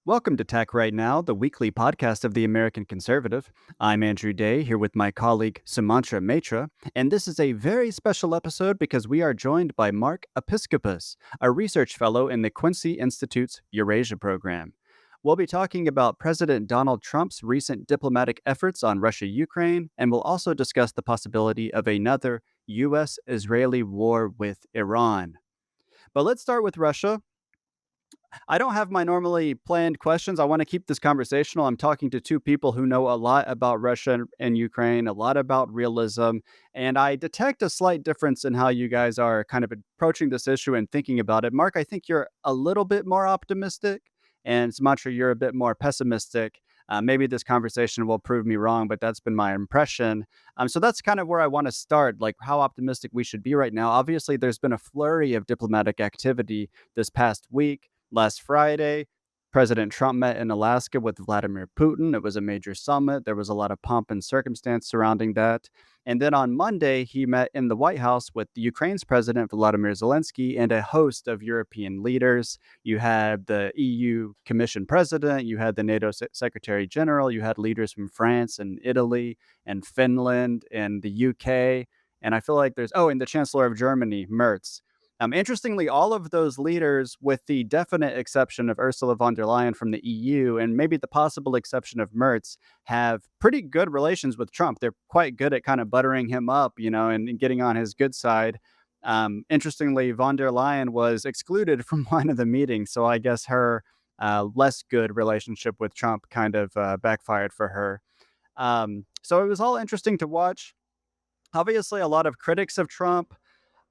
Welcome to Tech Right Now, the weekly podcast of the American Conservative. I'm Andrew Day, here with my colleague Sumantra Maitra, and this is a very special episode because we are joined by Mark Episkopos, a research fellow in the Quincy Institute's Eurasia program. We'll be talking about President Donald Trump's recent diplomatic efforts on Russia Ukraine, and we'll also discuss the possibility of another U.S. Israeli war with Iran. But let's start with Russia. I don't have my normally planned questions. I want to keep this conversational. I'm talking to two people who know a lot about Russia and Ukraine, a lot about realism, and I detect a slight difference in how you guys are kind of approaching this issue and thinking about it. Mark, I think you're a little bit more optimistic, and Sumatra, you're a bit more pessimistic. Maybe this conversation will prove me wrong, but that's been my impression. So that's kind of where I want to start, like how optimistic we should be right now. Obviously, there's been a flurry of diplomatic activity this past week. Last Friday, President Trump met in Alaska with Vladimir Putin. It was a major summit. There was a lot of pomp and circumstance surrounding that. And then on Monday, he met in the White House with Ukraine's President Volodymyr Zelensky and a host of European leaders. You had the EU Commission President, you had the NATO Secretary General, you had leaders from France and Italy and Finland and the UK. And I feel like and the Chancellor of Germany, Merz. Interestingly, all of those leaders, with the definite exception of Ursula von der Leyen from the EU, and maybe the possible exception of Merz, have pretty good relations with Trump. They're quite good at kind of buttering him up, and getting on his good side. Interestingly, von der Leyen was excluded from one of the meetings, so I guess her less good relationship with Trump kind of backfired for her. So it was all interesting to watch. Obviously, a lot of critics of Trump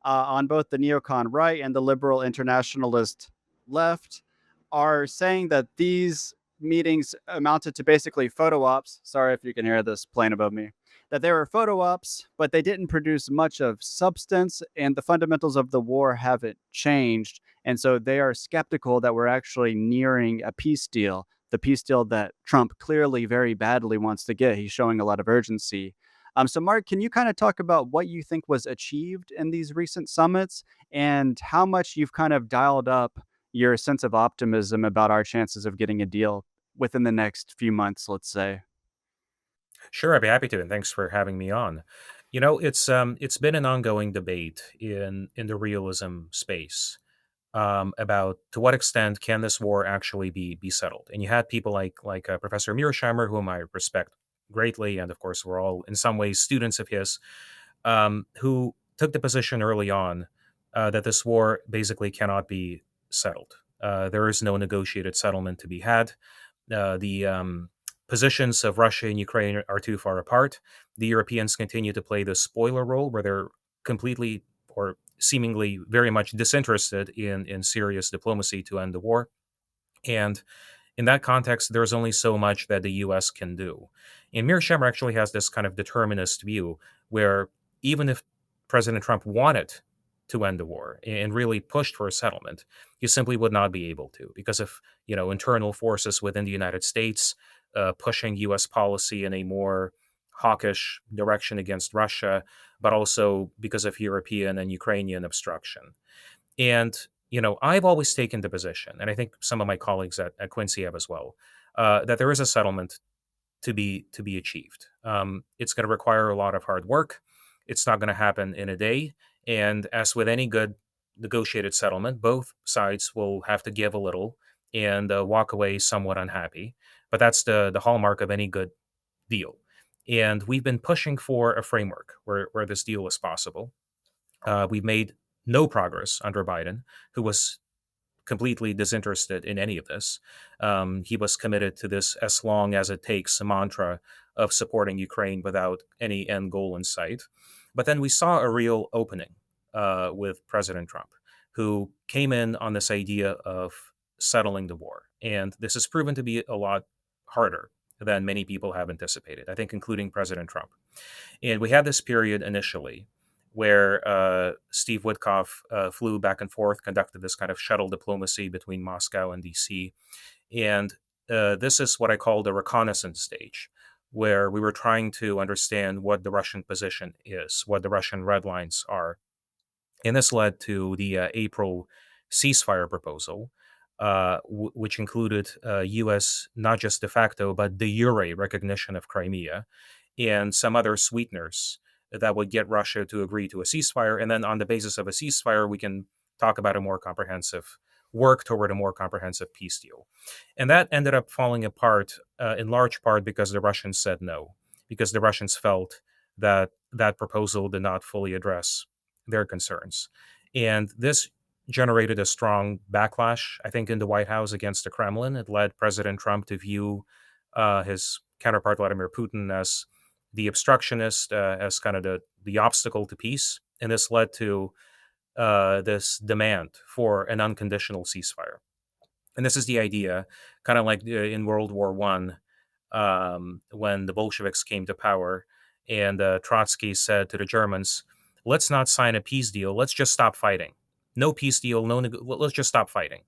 on both the neocon right and the liberal internationalist left are saying that these meetings amounted to basically photo ops. Sorry if you can hear this plane above me. That they were photo ops, but they didn't produce much of substance, and the fundamentals of the war haven't changed. And so they are skeptical that we're actually nearing a peace deal, the peace deal that Trump clearly very badly wants to get. He's showing a lot of urgency. So, Mark, can you kind of talk about what you think was achieved in these recent summits and how much you've kind of dialed up your sense of optimism about our chances of getting a deal within the next few months, let's say? Sure, I'd be happy to, and thanks for having me on. It's been an ongoing debate in the realism space about to what extent can this war actually be settled. And you had people like Professor Mearsheimer, whom I respect greatly, and of course we're all in some ways students of his, who took the position early on that this war basically cannot be settled. There is no negotiated settlement to be had. The positions of Russia and Ukraine are too far apart. The Europeans continue to play the spoiler role, where they're completely or seemingly very much disinterested in serious diplomacy to end the war. And in that context, there's only so much that the US can do. And Mearsheimer actually has this kind of determinist view where even if President Trump wanted to end the war and really pushed for a settlement, he simply would not be able to because of internal forces within the United States pushing U.S. policy in a more hawkish direction against Russia, but also because of European and Ukrainian obstruction. And I've always taken the position, and I think some of my colleagues at Quincy have as well, that there is a settlement to be achieved. It's going to require a lot of hard work. It's not going to happen in a day. And as with any good negotiated settlement, both sides will have to give a little and walk away somewhat unhappy. But that's the hallmark of any good deal. And we've been pushing for a framework where this deal is possible. We've made no progress under Biden, who was completely disinterested in any of this. He was committed to this as long as it takes a mantra of supporting Ukraine without any end goal in sight. But then we saw a real opening with President Trump, who came in on this idea of settling the war. And this has proven to be a lot harder than many people have anticipated, I think, including President Trump. And we had this period initially where Steve Witkoff flew back and forth, conducted this kind of shuttle diplomacy between Moscow and DC. And this is what I call the reconnaissance stage, where we were trying to understand what the Russian position is, what the Russian red lines are. And this led to the April ceasefire proposal, which included U.S. not just de facto but de jure recognition of Crimea, and some other sweeteners that would get Russia to agree to a ceasefire. And then on the basis of a ceasefire, we can talk about a more comprehensive work toward a more comprehensive peace deal. And that ended up falling apart in large part because the Russians said no, because the Russians felt that that proposal did not fully address their concerns. And this generated a strong backlash, I think, in the White House against the Kremlin. It led President Trump to view his counterpart, Vladimir Putin, as the obstructionist, as kind of the obstacle to peace. And this led to this demand for an unconditional ceasefire. And this is the idea, kind of like in World War One, when the Bolsheviks came to power, and Trotsky said to the Germans, "Let's not sign a peace deal. Let's just stop fighting. No peace deal. Let's just stop fighting."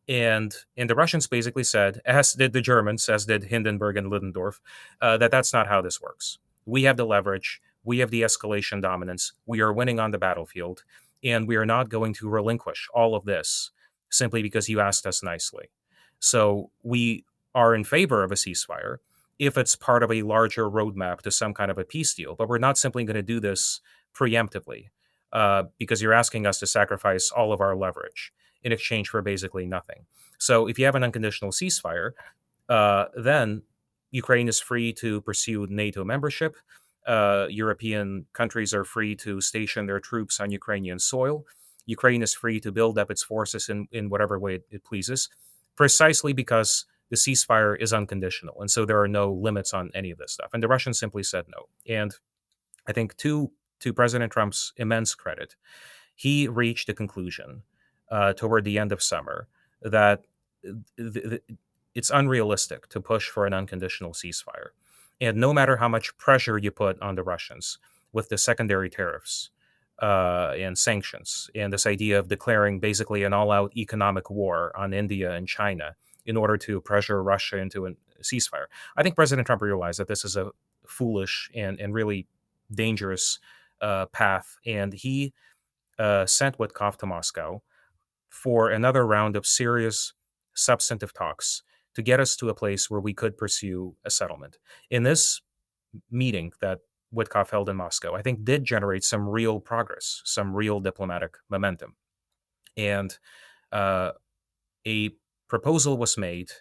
And the Russians basically said, as did the Germans, as did Hindenburg and Ludendorff, that that's not how this works. We have the leverage. We have the escalation dominance. We are winning on the battlefield, and we are not going to relinquish all of this simply because you asked us nicely. So we are in favor of a ceasefire if it's part of a larger roadmap to some kind of a peace deal. But we're not simply going to do this preemptively because you're asking us to sacrifice all of our leverage in exchange for basically nothing. So if you have an unconditional ceasefire, then Ukraine is free to pursue NATO membership. European countries are free to station their troops on Ukrainian soil. Ukraine is free to build up its forces in whatever way it pleases, precisely because the ceasefire is unconditional. And so there are no limits on any of this stuff. And the Russians simply said no. And I think to President Trump's immense credit, he reached a conclusion toward the end of summer that it's unrealistic to push for an unconditional ceasefire. And no matter how much pressure you put on the Russians with the secondary tariffs and sanctions, and this idea of declaring basically an all out economic war on India and China in order to pressure Russia into a ceasefire, I think President Trump realized that this is a foolish and really dangerous path. And he sent Witkoff to Moscow for another round of serious substantive talks to get us to a place where we could pursue a settlement. In this meeting that Witkoff held in Moscow, I think did generate some real progress, some real diplomatic momentum. And uh, a proposal was made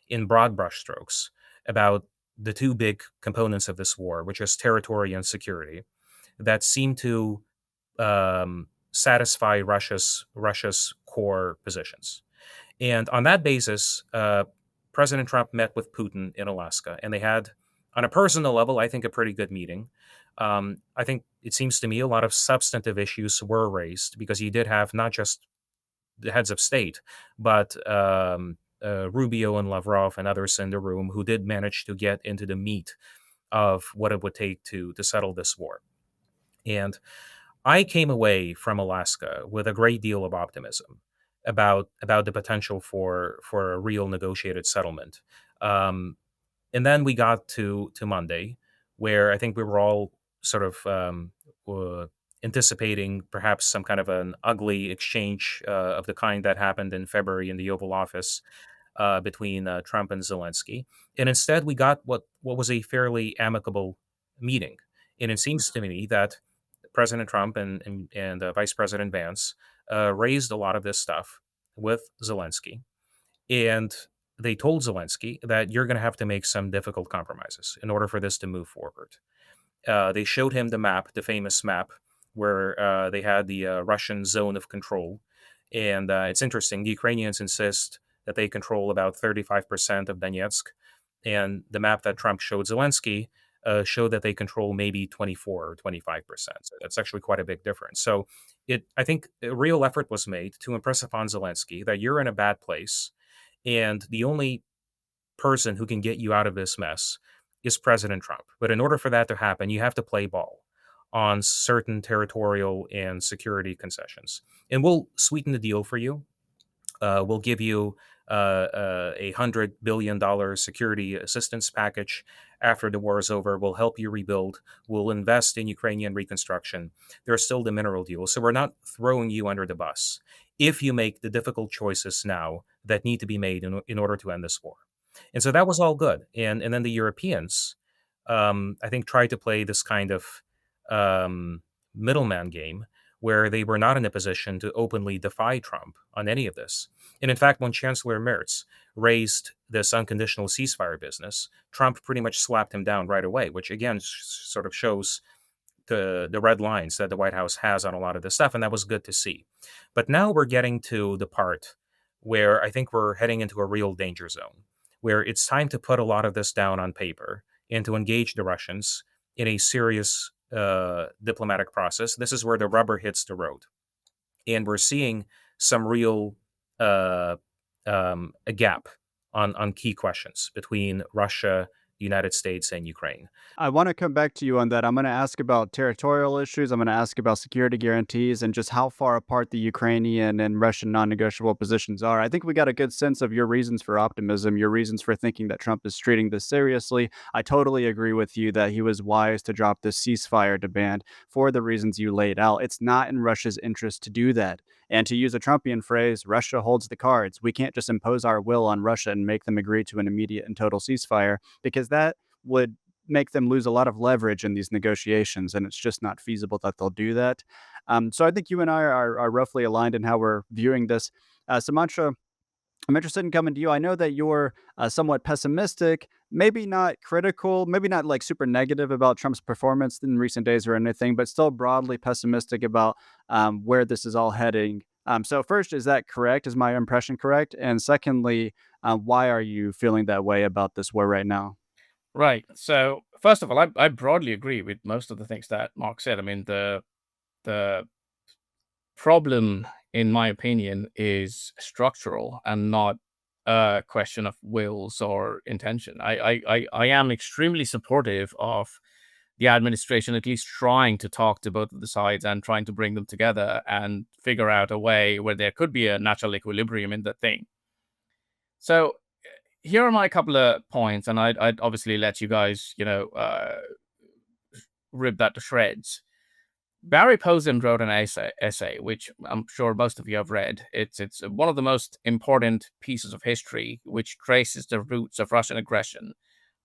in broad brushstrokes about the two big components of this war, which is territory and security, that seemed to satisfy Russia's core positions. And on that basis, President Trump met with Putin in Alaska, and they had, on a personal level, I think a pretty good meeting. I think it seems to me a lot of substantive issues were raised because he did have not just the heads of state, but Rubio and Lavrov and others in the room who did manage to get into the meat of what it would take to settle this war. And I came away from Alaska with a great deal of optimism about the potential for a real negotiated settlement. Um, and then we got to Monday, where I think we were all sort of uh, anticipating perhaps some kind of an ugly exchange of the kind that happened in February in the Oval Office between Trump and Zelensky. And instead, we got what was a fairly amicable meeting. And it seems to me that President Trump and Vice President Vance raised a lot of this stuff with Zelensky, and they told Zelensky that you're going to have to make some difficult compromises in order for this to move forward. They showed him the map, the famous map, where they had the Russian zone of control. And it's interesting. The Ukrainians insist that they control about 35% of Donetsk. And the map that Trump showed Zelensky showed that they control maybe 24 or 25%. So that's actually quite a big difference. So I think a real effort was made to impress upon Zelensky that you're in a bad place. And the only person who can get you out of this mess is President Trump. But in order for that to happen, you have to play ball on certain territorial and security concessions. And we'll sweeten the deal for you. We'll give you $100 billion security assistance package after the war is over. We'll help you rebuild. We'll invest in Ukrainian reconstruction. There's still the mineral deal. So we're not throwing you under the bus if you make the difficult choices now that need to be made in order to end this war. And so that was all good. And then the Europeans, I think, tried to play this kind of um, middleman game where they were not in a position to openly defy Trump on any of this. And in fact, when Chancellor Merz raised this unconditional ceasefire business, Trump pretty much slapped him down right away, which again sort of shows the red lines that the White House has on a lot of this stuff, and that was good to see. But now we're getting to the part where I think we're heading into a real danger zone, where it's time to put a lot of this down on paper and to engage the Russians in a serious diplomatic process. This is where the rubber hits the road, and we're seeing some real uh, a gap on key questions between Russia, the United States, and Ukraine. I want to come back to you on that. I'm going to ask about territorial issues. I'm going to ask about security guarantees and just how far apart the Ukrainian and Russian non negotiable positions are. I think we got a good sense of your reasons for optimism, your reasons for thinking that Trump is treating this seriously. I totally agree with you that he was wise to drop this ceasefire demand for the reasons you laid out. It's not in Russia's interest to do that. And to use a Trumpian phrase, Russia holds the cards. We can't just impose our will on Russia and make them agree to an immediate and total ceasefire because that would make them lose a lot of leverage in these negotiations, and it's just not feasible that they'll do that. So I think you and I are roughly aligned in how we're viewing this. Sumantra, I'm interested in coming to you. I know that you're somewhat pessimistic, maybe not critical, maybe not like super negative about Trump's performance in recent days or anything, but still broadly pessimistic about where this is all heading. So, first, is that correct? Is my impression correct? And secondly, why are you feeling that way about this war right now? Right. So first of all, I broadly agree with most of the things that Mark said. I mean, the problem, in my opinion, is structural and not a question of wills or intention. I am extremely supportive of the administration at least trying to talk to both of the sides and trying to bring them together and figure out a way where there could be a natural equilibrium in the thing. So here are my couple of points, and I'd obviously let you guys, rip that to shreds. Barry Posen wrote an essay, which I'm sure most of you have read. It's one of the most important pieces of history, which traces the roots of Russian aggression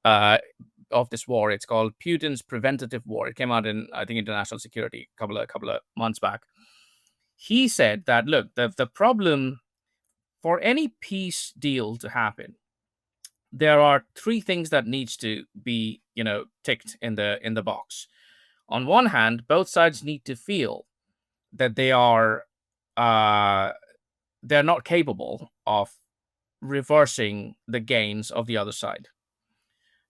uh, of this war. It's called Putin's Preventative War. It came out in, I think, International Security a couple of months back. He said that, look, the problem for any peace deal to happen, there are three things that needs to be, ticked in the box. On one hand, both sides need to feel that uh, they're not capable of reversing the gains of the other side.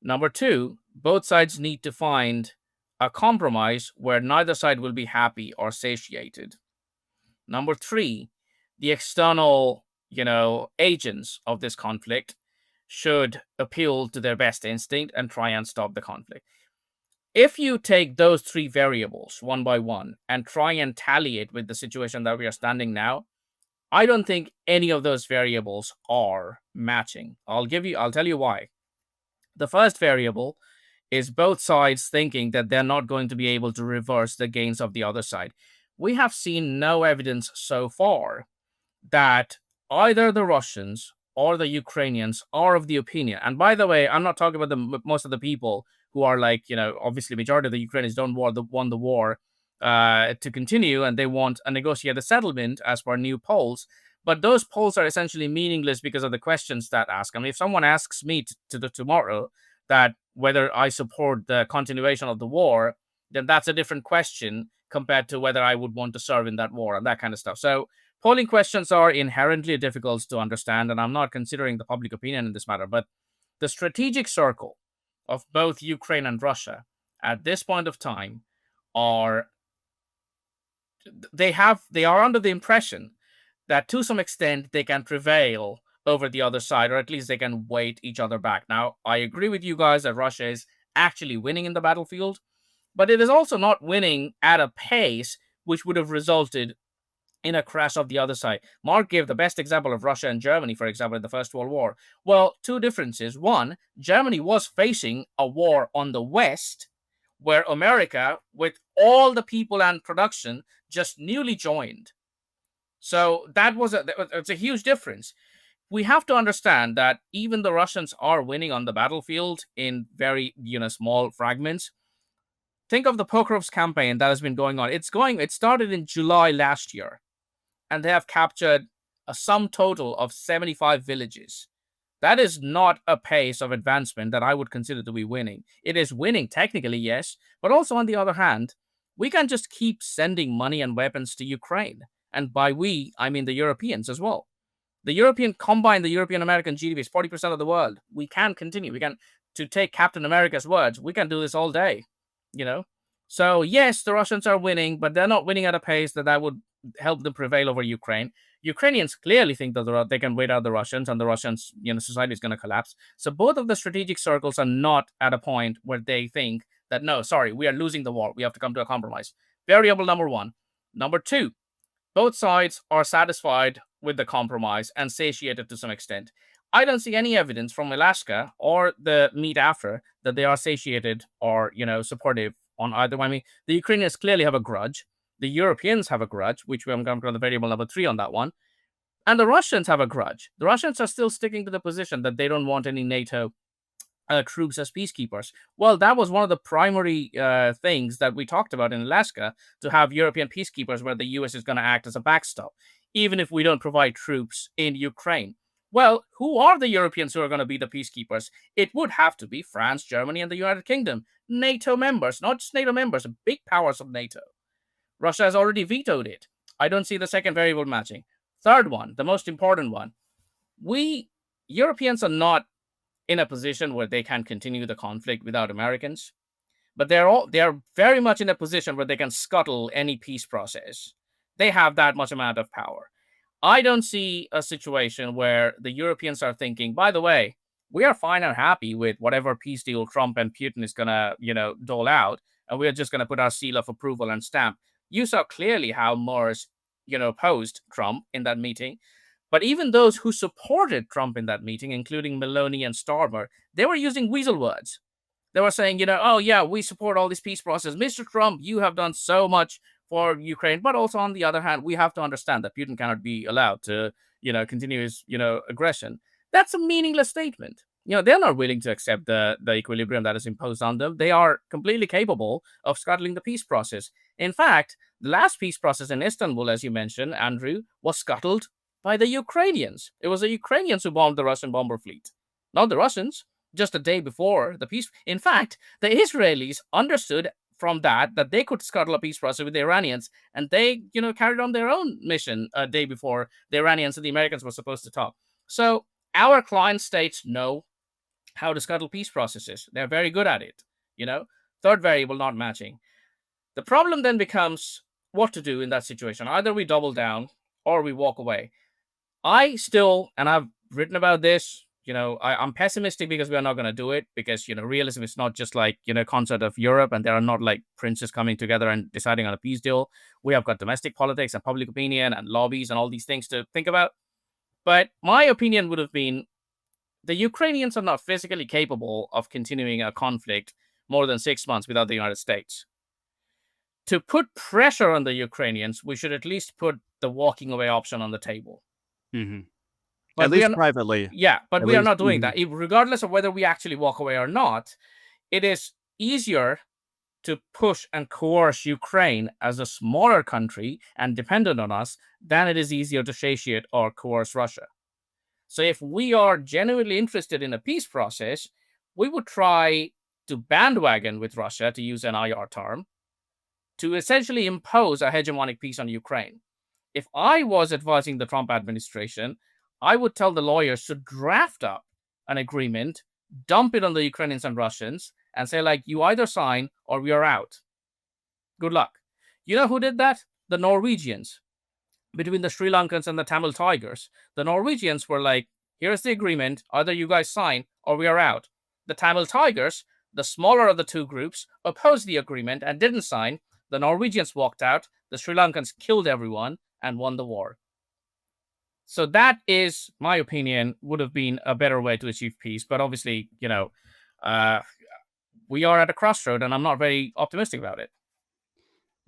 Number two, both sides need to find a compromise where neither side will be happy or satiated. Number three, the external, agents of this conflict should appeal to their best instinct and try and stop the conflict. If you take those three variables one by one and try and tally it with the situation that we are standing now, I don't think any of those variables are matching. I'll tell you why. The first variable is both sides thinking that they're not going to be able to reverse the gains of the other side. We have seen no evidence so far that either the Russians or the Ukrainians are of the opinion. And by the way, I'm not talking about most of the people who are like, obviously, majority of the Ukrainians don't want the war to continue, and they want a negotiated settlement as per new polls. But those polls are essentially meaningless because of the questions that ask. I mean, if someone asks me tomorrow that whether I support the continuation of the war, then that's a different question compared to whether I would want to serve in that war and that kind of stuff. So polling questions are inherently difficult to understand, and I'm not considering the public opinion in this matter, but the strategic circle of both Ukraine and Russia at this point of time are they are under the impression that to some extent they can prevail over the other side, or at least they can weight each other back. Now, I agree with you guys that Russia is actually winning in the battlefield, but it is also not winning at a pace which would have resulted in a crash of the other side. Mark gave the best example of Russia and Germany, for example, in the First World War. Well, two differences. One, Germany was facing a war on the West, where America, with all the people and production, just newly joined. So that was it's a huge difference. we have to understand that even the Russians are winning on the battlefield in very, small fragments. Think of the Pokrov's campaign that has been going on. It started in July last year, and they have captured a sum total of 75 villages. That is not a pace of advancement that I would consider to be winning. It is winning technically, yes, but also on the other hand, we can just keep sending money and weapons to Ukraine. And by we, I mean the Europeans as well. The European American GDP is 40% of the world. We can continue. To take Captain America's words, we can do this all day, you know? So, yes, the Russians are winning, but they're not winning at a pace that would help them prevail over Ukraine. Ukrainians clearly think that they can wait out the Russians, and the Russians, society is going to collapse. So both of the strategic circles are not at a point where they think that, no, sorry, we are losing the war. We have to come to a compromise. Variable number one. Number two, both sides are satisfied with the compromise and satiated to some extent. I don't see any evidence from Alaska or the meet after that they are satiated or, supportive on either. I mean, the Ukrainians clearly have a grudge. The Europeans have a grudge, which I'm going to go to the variable number three on that one. And the Russians have a grudge. The Russians are still sticking to the position that they don't want any NATO troops as peacekeepers. Well, that was one of the primary things that we talked about in Alaska, to have European peacekeepers where the US is going to act as a backstop, even if we don't provide troops in Ukraine. Well, who are the Europeans who are going to be the peacekeepers? It would have to be France, Germany, and the United Kingdom. NATO members, not just NATO members, big powers of NATO. Russia has already vetoed it. I don't see the second variable matching. Third one, the most important one. We Europeans are not in a position where they can continue the conflict without Americans, but they are very much in a position where they can scuttle any peace process. They have that much amount of power. I don't see a situation where the Europeans are thinking, by the way, we are fine and happy with whatever peace deal Trump and Putin is going to, dole out, and we're just going to put our seal of approval and stamp. You saw clearly how Morris, opposed Trump in that meeting. But even those who supported Trump in that meeting, including Maloney and Starmer, they were using weasel words. They were saying, oh, yeah, we support all this peace process. Mr. Trump, you have done so much for Ukraine. But also, on the other hand, we have to understand that Putin cannot be allowed to, continue his, aggression. That's a meaningless statement. They're not willing to accept the equilibrium that is imposed on them. They are completely capable of scuttling the peace process. In fact, the last peace process in Istanbul, as you mentioned, Andrew, was scuttled by the Ukrainians. It was the Ukrainians who bombed the Russian bomber fleet, not the Russians, just a day before the peace. In fact, the Israelis understood from that they could scuttle a peace process with the Iranians, and they, carried on their own mission a day before the Iranians and the Americans were supposed to talk. So our client states know how to scuttle peace processes. They're very good at it, Third variable, not matching. The problem then becomes what to do in that situation. Either we double down or we walk away. And I've written about this, I'm pessimistic because we are not going to do it, because, realism is not just like, concert of Europe, and there are not like princes coming together and deciding on a peace deal. We have got domestic politics and public opinion and lobbies and all these things to think about. But my opinion would have been, the Ukrainians are not physically capable of continuing a conflict more than 6 months without the United States. To put pressure on the Ukrainians, we should at least put the walking away option on the table. Mm-hmm. But at least privately. Yeah, but we are not doing that. Regardless of whether we actually walk away or not, it is easier to push and coerce Ukraine as a smaller country and dependent on us than it is easier to satiate or coerce Russia. So if we are genuinely interested in a peace process, we would try to bandwagon with Russia, to use an IR term, to essentially impose a hegemonic peace on Ukraine. If I was advising the Trump administration, I would tell the lawyers to draft up an agreement, dump it on the Ukrainians and Russians, and say, like, you either sign or we are out. Good luck. You know who did that? The Norwegians. Between the Sri Lankans and the Tamil Tigers, the Norwegians were like, here's the agreement, either you guys sign or we are out. The Tamil Tigers, the smaller of the two groups, opposed the agreement and didn't sign. The Norwegians walked out, the Sri Lankans killed everyone and won the war. So that is, my opinion, would have been a better way to achieve peace. But obviously, we are at a crossroad, and I'm not very optimistic about it.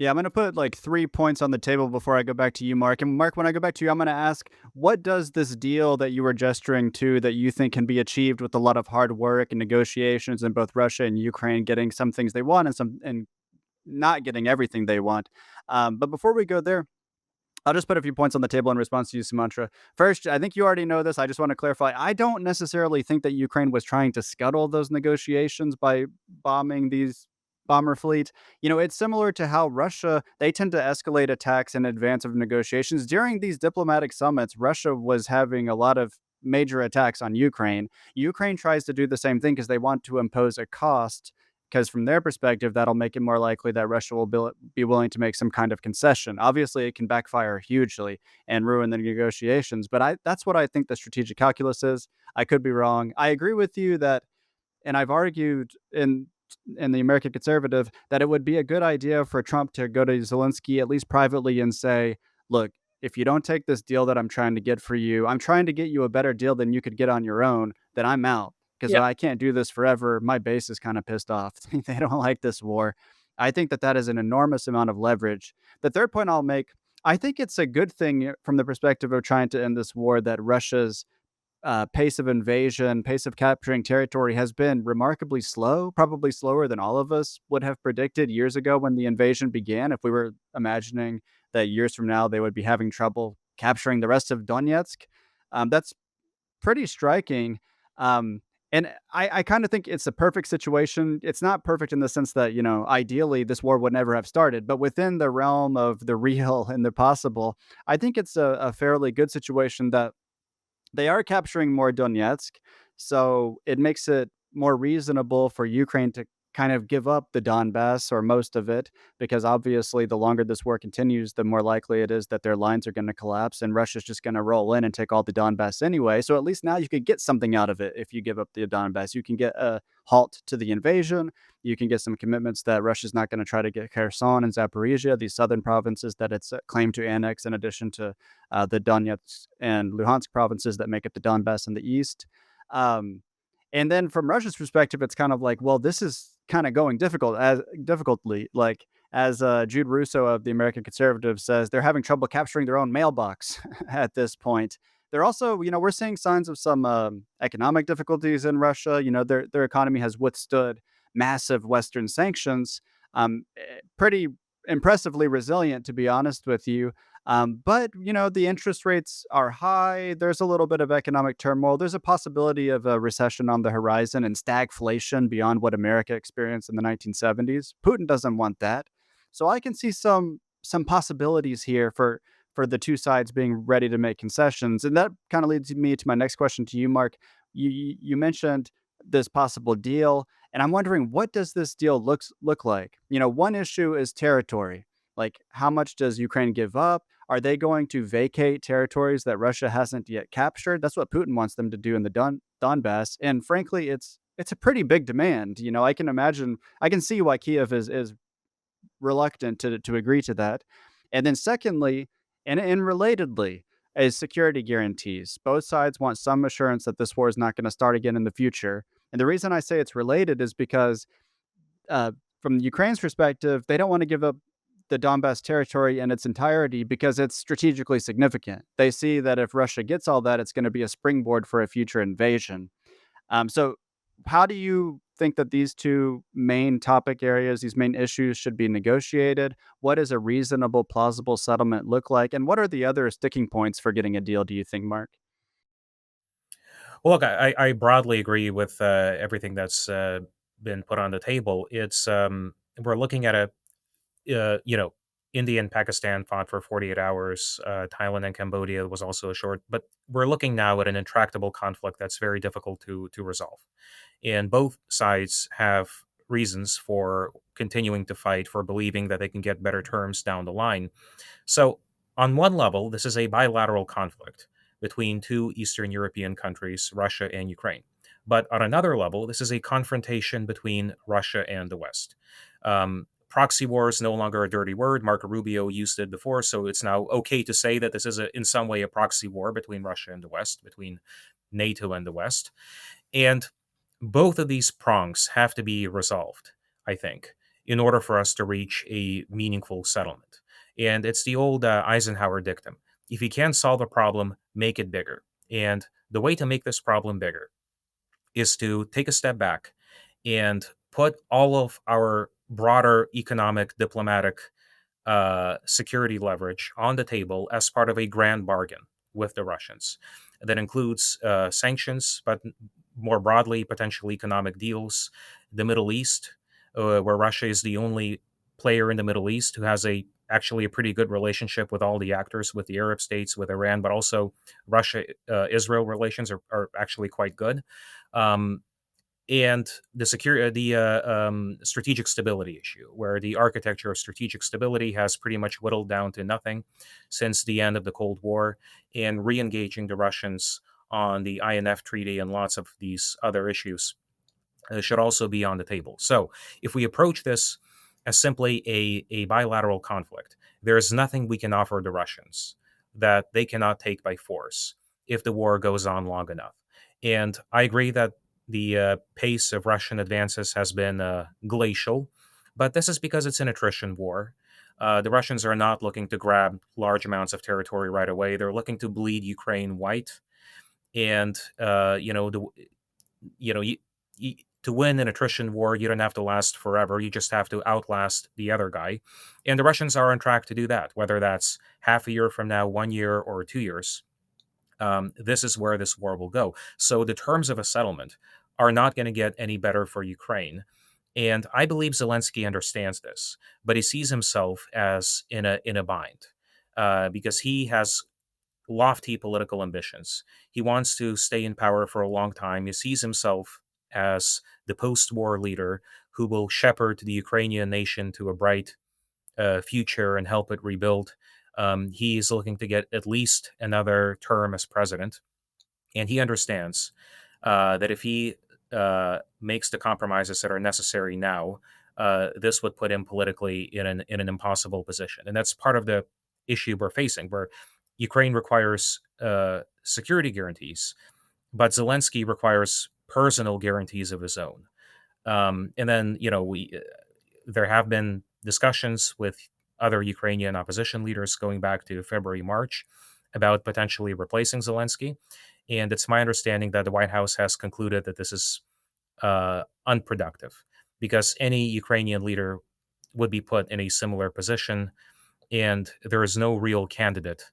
Yeah, I'm going to put like 3 points on the table before I go back to you, Mark. And Mark, when I go back to you, I'm going to ask, what does this deal that you were gesturing to that you think can be achieved with a lot of hard work and negotiations in both Russia and Ukraine getting some things they want and some and not getting everything they want? But before we go there, I'll just put a few points on the table in response to you, Sumantra. First, I think you already know this. I just want to clarify. I don't necessarily think that Ukraine was trying to scuttle those negotiations by bombing these bomber fleet. It's similar to how Russia, they tend to escalate attacks in advance of negotiations. During these diplomatic summits, Russia was having a lot of major attacks on Ukraine. Ukraine tries to do the same thing because they want to impose a cost because from their perspective, that'll make it more likely that Russia will be willing to make some kind of concession. Obviously, it can backfire hugely and ruin the negotiations, but that's what I think the strategic calculus is. I could be wrong. I agree with you that, and I've argued in the American Conservative that it would be a good idea for Trump to go to Zelensky at least privately and say, "Look, if you don't take this deal that I'm trying to get for you, I'm trying to get you a better deal than you could get on your own, then I'm out because Yep. I can't do this forever. My base is kind of pissed off. They don't like this war." I think that that is an enormous amount of leverage. The third point I'll make, I think it's a good thing from the perspective of trying to end this war that Russia's pace of invasion, pace of capturing territory has been remarkably slow, probably slower than all of us would have predicted years ago when the invasion began. If we were imagining that years from now they would be having trouble capturing the rest of Donetsk, that's pretty striking. Um, and I kind of think it's a perfect situation. It's not perfect in the sense that, ideally this war would never have started, but within the realm of the real and the possible, I think it's a fairly good situation that they are capturing more Donetsk, so it makes it more reasonable for Ukraine to kind of give up the Donbass or most of it, because obviously the longer this war continues, the more likely it is that their lines are going to collapse and Russia's just going to roll in and take all the Donbass anyway. So at least now you could get something out of it if you give up the Donbass. You can get a halt to the invasion. You can get some commitments that Russia's not going to try to get Kherson and Zaporizhia, these southern provinces that it's claimed to annex, in addition to the Donetsk and Luhansk provinces that make up the Donbass in the east. Um, and then from Russia's perspective, it's kind of like, well, this is kind of going difficultly. Like as Jude Russo of the American Conservative says, they're having trouble capturing their own mailbox at this point. They're also, we're seeing signs of some economic difficulties in Russia. Their economy has withstood massive Western sanctions, pretty impressively resilient, to be honest with you. But the interest rates are high. There's a little bit of economic turmoil. There's a possibility of a recession on the horizon and stagflation beyond what America experienced in the 1970s. Putin doesn't want that. So I can see some possibilities here for the two sides being ready to make concessions. And that kind of leads me to my next question to you, Mark. You mentioned this possible deal, and I'm wondering, what does this deal look like? One issue is territory. Like, how much does Ukraine give up? Are they going to vacate territories that Russia hasn't yet captured? That's what Putin wants them to do in the Donbass. And frankly, it's a pretty big demand. I can imagine, I can see why Kiev is reluctant to agree to that. And then secondly, and relatedly, is security guarantees. Both sides want some assurance that this war is not going to start again in the future. And the reason I say it's related is because uh, from Ukraine's perspective, they don't want to give up the Donbass territory in its entirety because it's strategically significant. They see that if Russia gets all that, it's going to be a springboard for a future invasion. So, how do you think that these two main topic areas, these main issues, should be negotiated? What does a reasonable, plausible settlement look like? And what are the other sticking points for getting a deal, do you think, Mark? Well, look, I broadly agree with everything that's been put on the table. It's we're looking at a India and Pakistan fought for 48 hours. Thailand and Cambodia was also a short, but we're looking now at an intractable conflict that's very difficult to resolve. And both sides have reasons for continuing to fight, for believing that they can get better terms down the line. So, on one level, this is a bilateral conflict between two Eastern European countries, Russia and Ukraine. But on another level, this is a confrontation between Russia and the West. Proxy war is no longer a dirty word. Marco Rubio used it before, so it's now okay to say that this is in some way a proxy war between Russia and the West, between NATO and the West. And both of these prongs have to be resolved, I think. in order for us to reach a meaningful settlement. And it's the old Eisenhower dictum: if you can't solve a problem, make it bigger. And the way to make this problem bigger is to take a step back and put all of our broader economic, diplomatic, security leverage on the table as part of a grand bargain with the Russians. That includes sanctions, but more broadly, potential economic deals, the Middle East, where Russia is the only player in the Middle East who has actually a pretty good relationship with all the actors, with the Arab states, with Iran, but also Russia Israel relations are actually quite good. Um, and the strategic stability issue, where the architecture of strategic stability has pretty much whittled down to nothing since the end of the Cold War, and re-engaging the Russians on the INF Treaty and lots of these other issues should also be on the table. So, if we approach this as simply a bilateral conflict, there is nothing we can offer the Russians that they cannot take by force if the war goes on long enough. And I agree that the pace of Russian advances has been glacial, but this is because it's an attrition war. The Russians are not looking to grab large amounts of territory right away. They're looking to bleed Ukraine white, and you know, you, to win an attrition war, you don't have to last forever. You just have to outlast the other guy. And the Russians are on track to do that, whether that's half a year from now, 1 year, or 2 years. This is where this war will go. So the terms of a settlement are not going to get any better for Ukraine. And I believe Zelensky understands this, but he sees himself as in a bind because he has lofty political ambitions. He wants to stay in power for a long time. He sees himself as the post war leader who will shepherd the Ukrainian nation to a bright future and help it rebuild. He is looking to get at least another term as president. And he understands that if he makes the compromises that are necessary now, this would put him politically in an impossible position. And that's part of the issue we're facing, where Ukraine requires security guarantees, but Zelensky requires personal guarantees of his own. And then, there have been discussions with other Ukrainian opposition leaders going back to February, March about potentially replacing Zelensky. And it's my understanding that the White House has concluded that this is unproductive because any Ukrainian leader would be put in a similar position, and there is no real candidate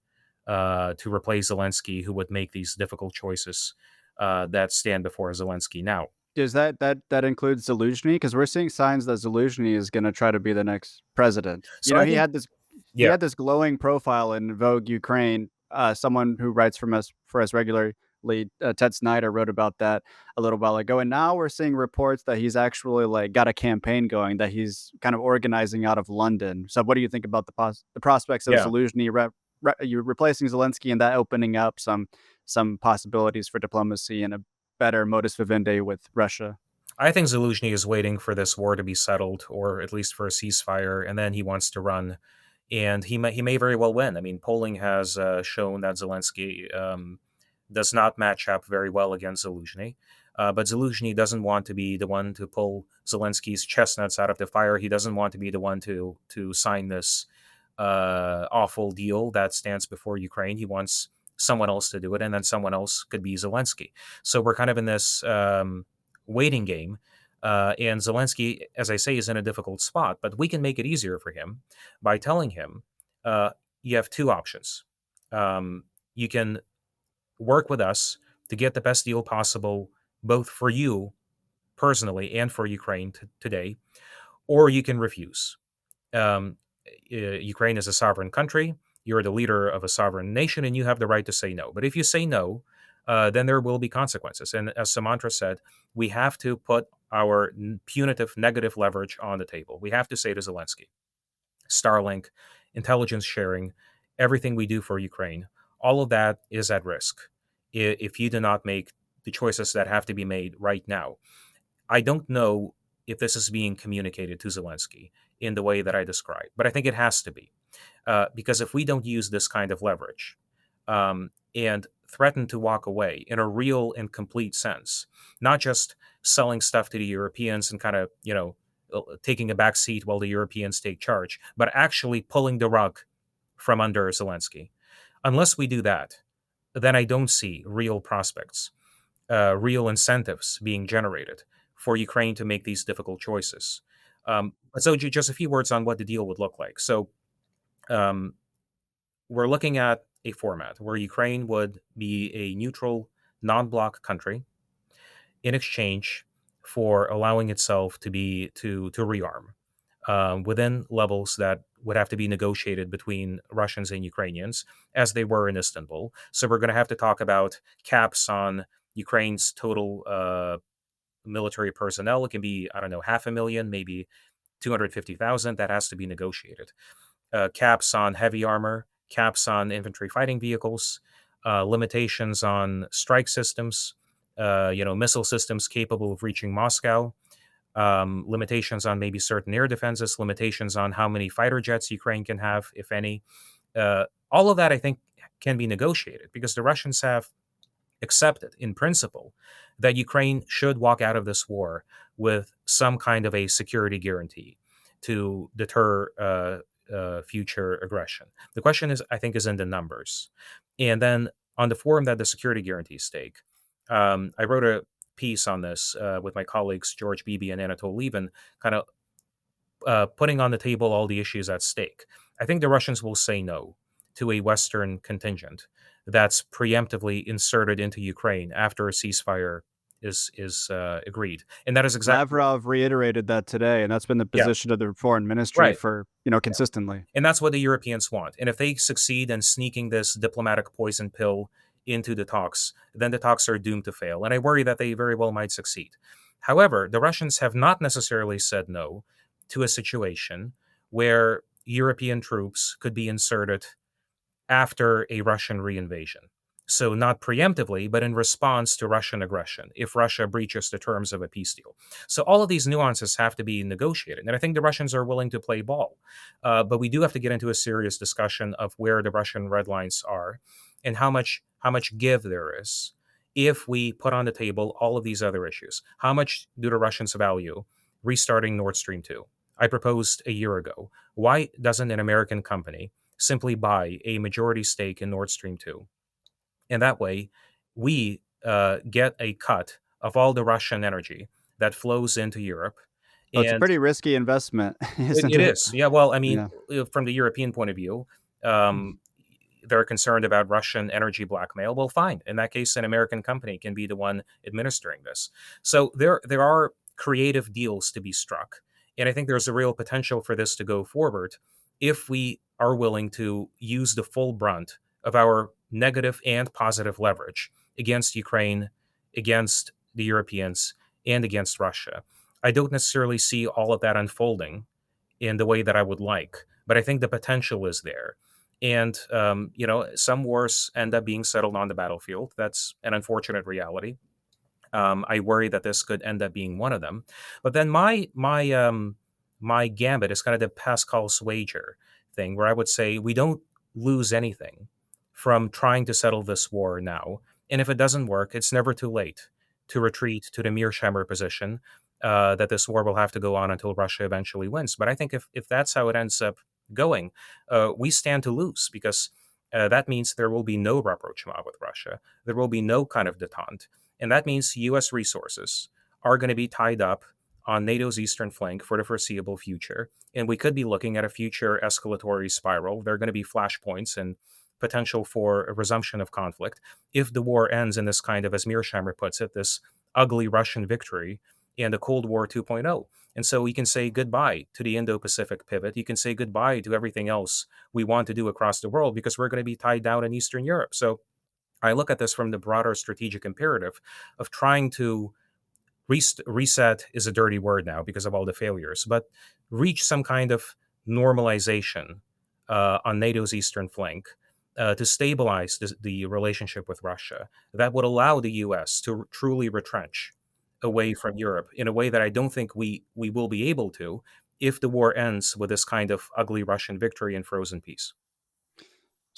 to replace Zelensky who would make these difficult choices that stand before Zelensky now. Does that include Zelensky? Because we're seeing signs that Zelensky is gonna try to be the next president. You So know, I he think, had this he yeah, had this glowing profile in Vogue Ukraine. Someone who writes for us regularly, Ted Snyder, wrote about that a little while ago, and now we're seeing reports that he's actually, like, got a campaign going, that he's kind of organizing out of London. So what do you think about the prospects of yeah. Zelensky you replacing Zelensky and that opening up some possibilities for diplomacy and a better modus vivendi with Russia? I think Zelensky is waiting for this war to be settled, or at least for a ceasefire, and then he wants to run. And he may very well win. I mean, polling has shown that Zelensky does not match up very well against Zelensky. But Zelensky doesn't want to be the one to pull Zelensky's chestnuts out of the fire. He doesn't want to be the one to sign this awful deal that stands before Ukraine. He wants someone else to do it, and then someone else could be Zelensky. So we're kind of in this waiting game. And Zelensky, as I say, is in a difficult spot, but we can make it easier for him by telling him uh, you have two options. You can work with us to get the best deal possible, both for you personally and for Ukraine today, or you can refuse. Um, Ukraine is a sovereign country. You're the leader of a sovereign nation, and you have the right to say no. But if you say no, then there will be consequences. And as Sumantra said, we have to put our punitive negative leverage on the table. We have to say to Zelensky, Starlink, intelligence sharing, everything we do for Ukraine, all of that is at risk if you do not make the choices that have to be made right now. I don't know if this is being communicated to Zelensky in the way that I described, but I think it has to be. Because if we don't use this kind of leverage and threaten to walk away in a real and complete sense, not just selling stuff to the Europeans and kind of, taking a back seat while the Europeans take charge, but actually pulling the rug from under Zelensky. Unless we do that, then I don't see real prospects, real incentives being generated for Ukraine to make these difficult choices. So, just a few words on what the deal would look like. So, um, we're looking at a format where Ukraine would be a neutral, non bloc country in exchange for allowing itself to rearm within levels that would have to be negotiated between Russians and Ukrainians, as they were in Istanbul. So we're going to have to talk about caps on Ukraine's total military personnel. It can be, I don't know, 500,000, maybe 250,000. That has to be negotiated. Caps on heavy armor, caps on infantry fighting vehicles, limitations on strike systems, missile systems capable of reaching Moscow, limitations on maybe certain air defenses, limitations on how many fighter jets Ukraine can have, if any. All of that, I think, can be negotiated because the Russians have accepted, in principle, that Ukraine should walk out of this war with some kind of a security guarantee to deter future aggression. The question is, I think, is in the numbers. And then on the form that the security guarantees take, I wrote a piece on this with my colleagues George Beebe and Anatole Levin, kind of putting on the table all the issues at stake. I think the Russians will say no to a Western contingent that's preemptively inserted into Ukraine after a ceasefire is agreed, and that is exactly Lavrov reiterated that today, and that's been the yeah, position of the foreign ministry right. for, consistently. And that's what the Europeans want. And if they succeed in sneaking this diplomatic poison pill into the talks, then the talks are doomed to fail. And I worry that they very well might succeed. However, the Russians have not necessarily said no to a situation where European troops could be inserted after a Russian reinvasion. So, not preemptively, but in response to Russian aggression, if Russia breaches the terms of a peace deal. So, all of these nuances have to be negotiated. And I think the Russians are willing to play ball. But we do have to get into a serious discussion of where the Russian red lines are and how much give there is if we put on the table all of these other issues. How much do the Russians value restarting Nord Stream 2? I proposed a year ago. Why doesn't an American company simply buy a majority stake in Nord Stream 2? And that way, we get a cut of all the Russian energy that flows into Europe. Oh, it's a And pretty risky investment, it, isn't it it? is. Yeah, well, I mean, Yeah. from the European point of view, um, they're concerned about Russian energy blackmail. Well, fine. In that case, an American company can be the one administering this. So there are creative deals to be struck, and I think there's a real potential for this to go forward if we are willing to use the full brunt of our negative and positive leverage against Ukraine, against the Europeans, and against Russia. I don't necessarily see all of that unfolding in the way that I would like. But I think the potential is there. And, some wars end up being settled on the battlefield. That's an unfortunate reality. I worry that this could end up being one of them. But then my gambit is kind of the Pascal's wager thing, where I would say we don't lose anything from trying to settle this war now. And if it doesn't work, it's never too late to retreat to the Mearsheimer position that this war will have to go on until Russia eventually wins. But I think if that's how it ends up going, we stand to lose because that means there will be no rapprochement with Russia. There will be no kind of detente. And that means U.S. resources are going to be tied up on NATO's eastern flank for the foreseeable future. And we could be looking at a future escalatory spiral. There are going to be flashpoints and potential for a resumption of conflict if the war ends in this kind of, as Mearsheimer puts it, this ugly Russian victory and a Cold War 2.0. And so we can say goodbye to the Indo Pacific pivot. You can say goodbye to everything else we want to do across the world because we're going to be tied down in Eastern Europe. So I look at this from the broader strategic imperative of trying to reset is a dirty word now because of all the failures, but reach some kind of normalization on NATO's eastern flank to stabilize the relationship with Russia that would allow the US to truly retrench away from Europe in a way that I don't think we will be able to if the war ends with this kind of ugly Russian victory and frozen peace.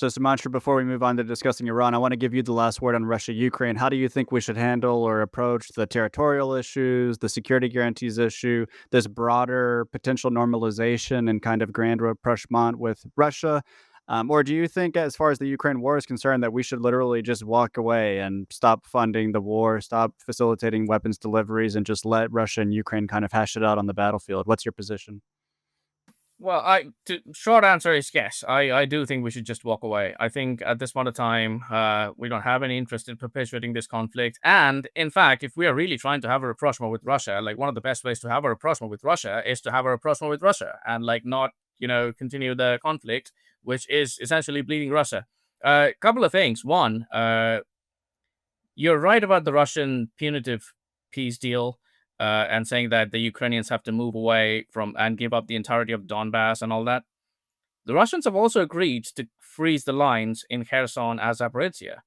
So, Sumantra, before we move on to discussing Iran, I want to give you the last word on Russia Ukraine. How do you think we should handle or approach the territorial issues, the security guarantees issue, this broader potential normalization and kind of grand rapprochement with Russia? Or do you think, as far as the Ukraine war is concerned, that we should literally just walk away and stop funding the war, stop facilitating weapons deliveries, and just let Russia and Ukraine kind of hash it out on the battlefield? What's your position? Well, short answer is yes. I do think we should just walk away. I think at this point of time, we don't have any interest in perpetuating this conflict. And in fact, if we are really trying to have a rapprochement with Russia, like one of the best ways to have a rapprochement with Russia is to have a rapprochement with Russia and like not, continue the conflict, which is essentially bleeding Russia. A couple of things. One, you're right about the Russian punitive peace deal. And saying that the Ukrainians have to move away from and give up the entirety of Donbass and all that. The Russians have also agreed to freeze the lines in Kherson and Zaporizhia.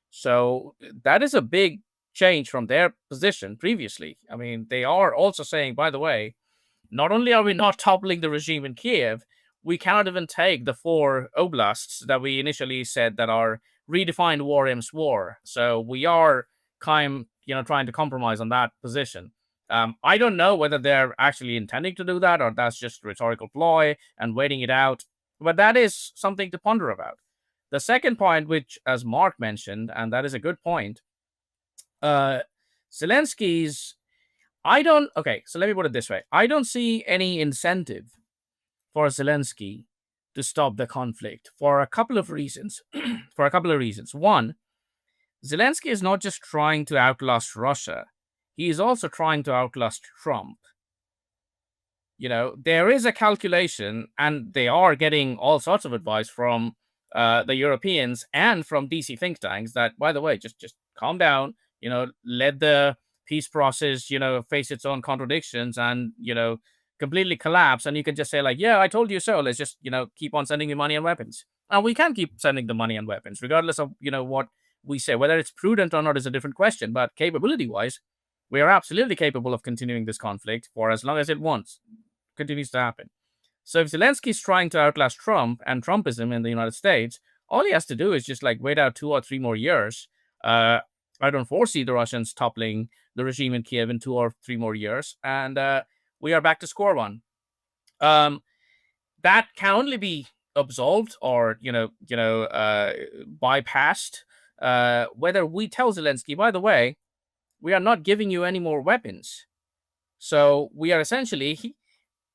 So that is a big change from their position previously. I mean, they are also saying, by the way, not only are we not toppling the regime in Kiev, we cannot even take the 4 oblasts that we initially said that are redefined war aims war. So we are trying to compromise on that position. I don't know whether they're actually intending to do that or that's just rhetorical ploy and waiting it out, but that is something to ponder about. The second point, which, as Mark mentioned, and that is a good point, Zelensky's. So let me put it this way. I don't see any incentive for Zelensky to stop the conflict for a couple of reasons. One, Zelensky is not just trying to outlast Russia. He is also trying to outlast Trump. There is a calculation, and they are getting all sorts of advice from the Europeans and from DC think tanks that, by the way, just calm down, let the peace process, face its own contradictions and, completely collapse. And you can just say like, yeah, I told you so. Let's just, keep on sending the money and weapons. And we can keep sending the money and weapons, regardless of, what we say. Whether it's prudent or not is a different question. But capability-wise, we are absolutely capable of continuing this conflict for as long as it continues to happen. So if Zelensky is trying to outlast Trump and Trumpism in the United States, all he has to do is just like wait out 2 or 3 more years. I don't foresee the Russians toppling the regime in Kiev in 2 or 3 more years, and we are back to square one. That can only be absolved or bypassed whether we tell Zelensky, by the way, we are not giving you any more weapons. So we are essentially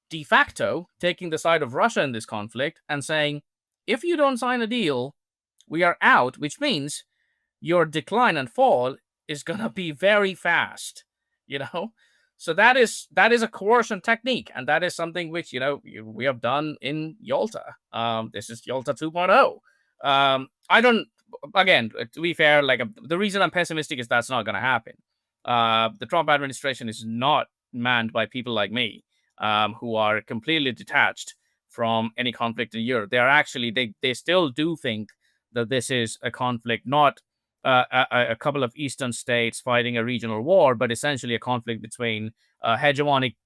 de facto taking the side of Russia in this conflict and saying, if you don't sign a deal, we are out, which means your decline and fall is going to be very fast, So that is a coercion technique, and that is something which, we have done in Yalta. This is Yalta 2.0. Again, to be fair, the reason I'm pessimistic is that's not going to happen. The Trump administration is not manned by people like me, who are completely detached from any conflict in Europe. They are actually, they still do think that this is a conflict, not a couple of eastern states fighting a regional war, but essentially a conflict between a hegemonic,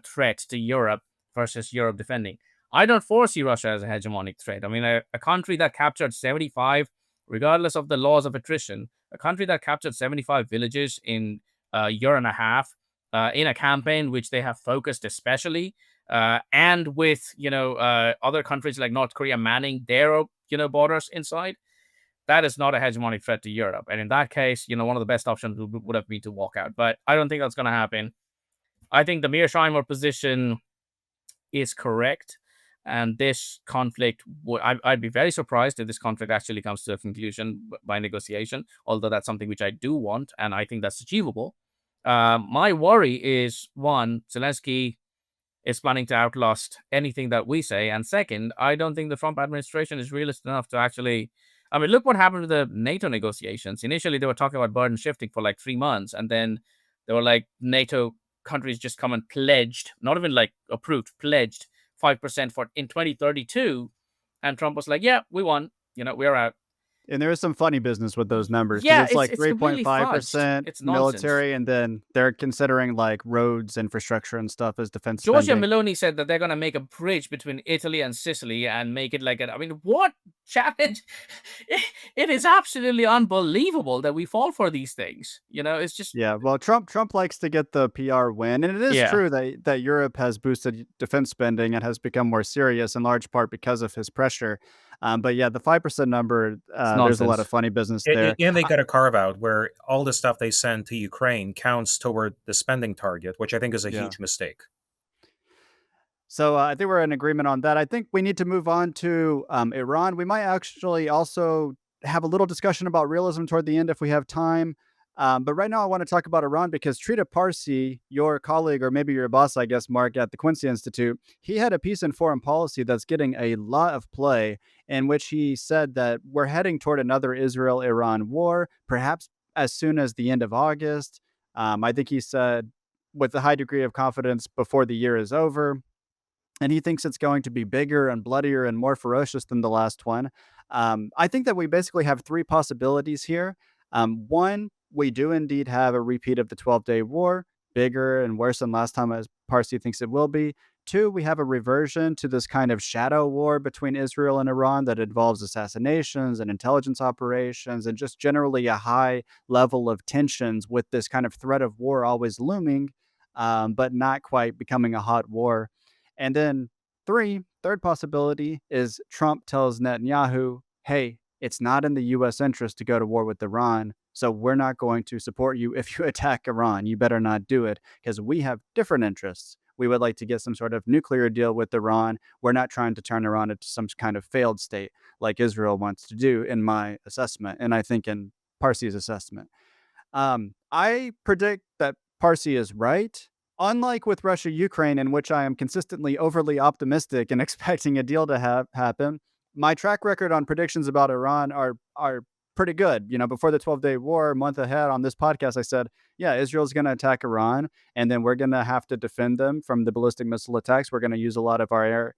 threat to Europe versus Europe defending. I don't foresee Russia as a hegemonic threat. I mean, a country that captured 75, regardless of the laws of attrition, a country that captured 75 villages in a year and a half in a campaign which they have focused especially, and with other countries like North Korea manning their borders inside, that is not a hegemonic threat to Europe. And in that case, one of the best options would have been to walk out. But I don't think that's going to happen. I think the Mearsheimer position is correct. And this conflict, I'd be very surprised if this conflict actually comes to a conclusion by negotiation, although that's something which I do want, and I think that's achievable. My worry is, one, Zelensky is planning to outlast anything that we say, and second, I don't think the Trump administration is realistic enough to actually... I mean, look what happened with the NATO negotiations. Initially, they were talking about burden shifting for like 3 months, and then they were like, NATO countries just come and pledged, not even like approved, pledged 5% for in 2032, and Trump was like, yeah, we won, we're out. And there is some funny business with those numbers because Yeah, it's like it's completely fudged. 3.5% It's nonsense. military, and then they're considering like roads, infrastructure, and stuff as defense Giorgia spending. Meloni said that they're gonna make a bridge between Italy and Sicily and make it like I mean, what challenge? It is absolutely unbelievable that we fall for these things. It's just Yeah, well, Trump likes to get the PR win, and it is yeah, true that Europe has boosted defense spending and has become more serious in large part because of his pressure. But yeah, the 5% number, it's there's a lot of nonsense. funny business there. And they got a carve out where all the stuff they send to Ukraine counts toward the spending target, which I think is a Yeah. huge mistake. So I think we're in agreement on that. I think we need to move on to Iran. We might actually also have a little discussion about realism toward the end if we have time. But right now, I want to talk about Iran because Trita Parsi, your colleague, or maybe your boss, I guess, Mark, at the Quincy Institute, he had a piece in foreign policy that's getting a lot of play, in which he said that we're heading toward another Israel Iran war, perhaps as soon as the end of August. I think he said, with a high degree of confidence, before the year is over, and he thinks it's going to be bigger and bloodier and more ferocious than the last one. I think that we basically have three possibilities here. One, we do indeed have a repeat of the 12-day war, bigger and worse than last time, as Parsi thinks it will be. Two, we have a reversion to this kind of shadow war between Israel and Iran that involves assassinations and intelligence operations and just generally a high level of tensions with this kind of threat of war always looming, but not quite becoming a hot war. And then third possibility is Trump tells Netanyahu, hey, it's not in the US interest to go to war with Iran. So we're not going to support you if you attack Iran. You better not do it because we have different interests. We would like to get some sort of nuclear deal with Iran. We're not trying to turn Iran into some kind of failed state like Israel wants to do, in my assessment. And I think in Parsi's assessment. I predict that Parsi is right. Unlike with Russia Ukraine, in which I am consistently overly optimistic and expecting a deal to happen, my track record on predictions about Iran are pretty good. Before the 12-day war, a month ahead on this podcast, I said, yeah, Israel's going to attack Iran, and then we're going to have to defend them from the ballistic missile attacks. We're going to use a lot of our air,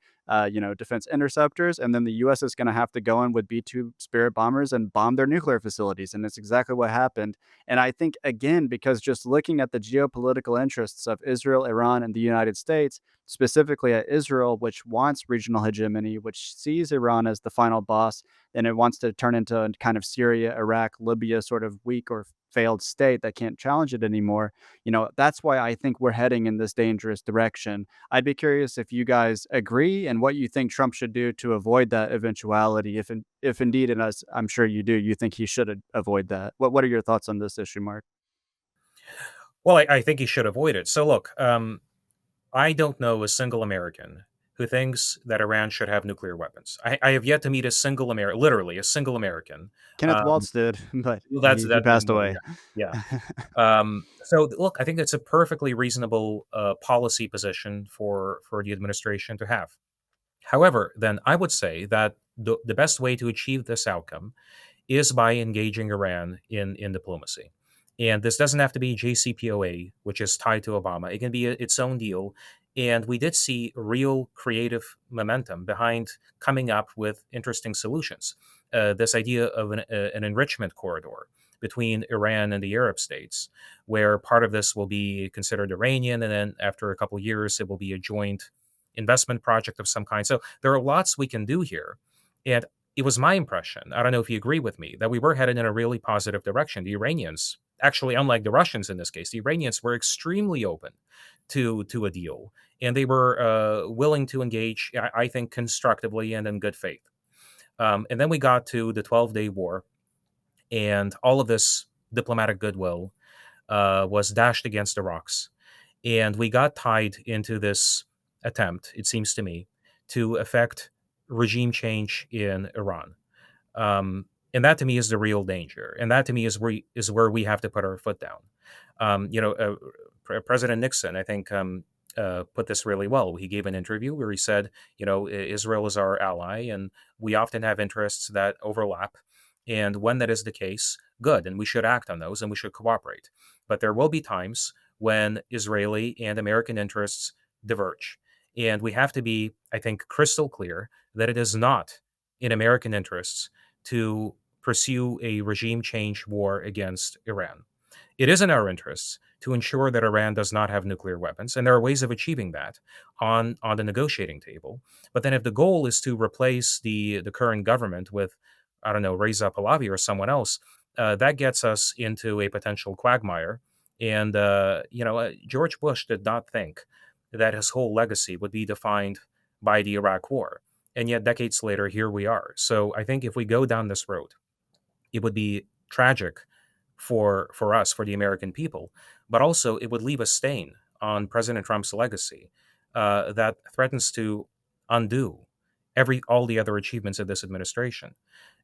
defense interceptors, and then the U.S. is going to have to go in with B-2 Spirit bombers and bomb their nuclear facilities, and it's exactly what happened. And I think, again, because just looking at the geopolitical interests of Israel, Iran, and the United States, specifically at Israel, which wants regional hegemony, which sees Iran as the final boss, and it wants to turn into a kind of Syria, Iraq, Libya sort of weak or failed state that can't challenge it anymore. That's why I think we're heading in this dangerous direction. I'd be curious if you guys agree and what you think Trump should do to avoid that eventuality, if indeed, and as I'm sure you do, you think he should avoid that. What are your thoughts on this issue, Mark? Well, I think he should avoid it. So, look, I don't know a single American who thinks that Iran should have nuclear weapons. I have yet to meet a single American, literally a single American. Kenneth Um, Waltz did, but that's he passed well, away. yeah, yeah. So, look, I think it's a perfectly reasonable policy position for the administration to have. However, then I would say that the best way to achieve this outcome is by engaging Iran in diplomacy. And this doesn't have to be JCPOA, which is tied to Obama. It can be its own deal. And we did see real creative momentum behind coming up with interesting solutions. This idea of an enrichment corridor between Iran and the Arab states, where part of this will be considered Iranian, and then after a couple of years, it will be a joint investment project of some kind. So there are lots we can do here. And it was my impression, I don't know if you agree with me, that we were headed in a really positive direction. The Iranians, actually, unlike the Russians in this case, the Iranians were extremely open to a deal, and they were willing to engage, I think, constructively and in good faith. And then we got to the 12-day war, and all of this diplomatic goodwill was dashed against the rocks. And we got tied into this attempt, it seems to me, to effect regime change in Iran. And that to me is the real danger. And that to me is where we have to put our foot down. President Nixon, I think, put this really well. He gave an interview where he said, Israel is our ally, and we often have interests that overlap. And when that is the case, good, and we should act on those and we should cooperate. But there will be times when Israeli and American interests diverge. And we have to be, I think, crystal clear that it is not in American interests to pursue a regime change war against Iran. It is in our interests to ensure that Iran does not have nuclear weapons, and there are ways of achieving that on the negotiating table. But then, if the goal is to replace the current government with, I don't know, Reza Pahlavi or someone else, that gets us into a potential quagmire. And George Bush did not think that his whole legacy would be defined by the Iraq War, and yet decades later, here we are. So I think if we go down this road, it would be tragic for us, for the American people, but also it would leave a stain on President Trump's legacy that threatens to undo every all the other achievements of this administration,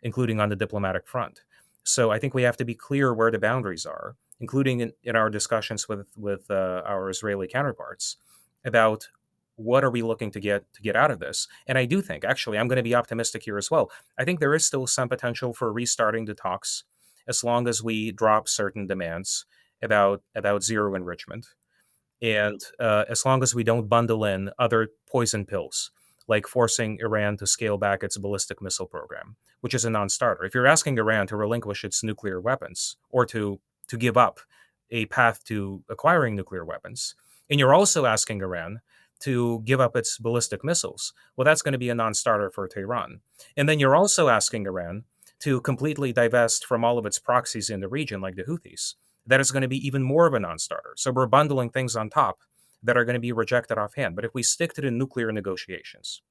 including on the diplomatic front. So I think we have to be clear where the boundaries are, including in our discussions with our Israeli counterparts about what are we looking to get out of this. And I do think, actually, I'm going to be optimistic here as well. I think there is still some potential for restarting the talks as long as we drop certain demands about zero enrichment, and as long as we don't bundle in other poison pills, like forcing Iran to scale back its ballistic missile program, which is a non-starter. If you're asking Iran to relinquish its nuclear weapons or to give up a path to acquiring nuclear weapons, and you're also asking Iran to give up its ballistic missiles, well, that's going to be a non-starter for Tehran. And then you're also asking Iran to completely divest from all of its proxies in the region, like the Houthis. That is going to be even more of a non-starter. So we're bundling things on top that are going to be rejected offhand. But if we stick to the nuclear negotiations,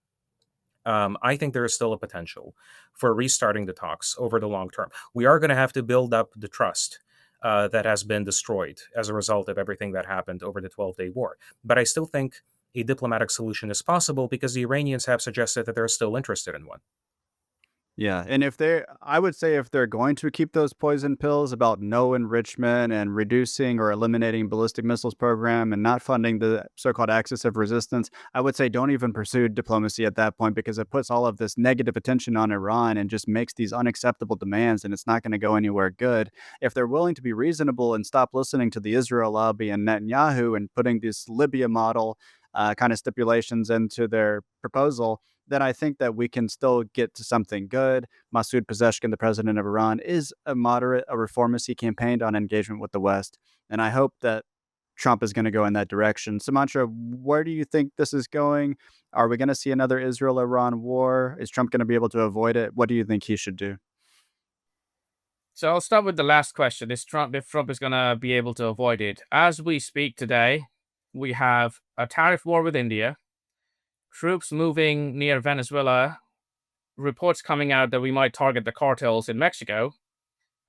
I think there is still a potential for restarting the talks over the long term. We are going to have to build up the trust that has been destroyed as a result of everything that happened over the 12-day war. But I still think a diplomatic solution is possible because the Iranians have suggested that they're still interested in one. Yeah, and I would say if they're going to keep those poison pills about no enrichment and reducing or eliminating ballistic missiles program and not funding the so-called axis of resistance, I would say don't even pursue diplomacy at that point because it puts all of this negative attention on Iran and just makes these unacceptable demands, and it's not going to go anywhere good. If they're willing to be reasonable and stop listening to the Israel lobby and Netanyahu and putting this Libya model kind of stipulations into their proposal, then I think that we can still get to something good. Masoud Pezeshkian, the president of Iran, is a moderate, a reformist. He campaigned on engagement with the West. And I hope that Trump is going to go in that direction. Sumantra, where do you think this is going? Are we going to see another Israel Iran war? Is Trump going to be able to avoid it? What do you think he should do? So I'll start with the last question. If Trump is going to be able to avoid it. As we speak today, we have a tariff war with India, troops moving near Venezuela, reports coming out that we might target the cartels in Mexico,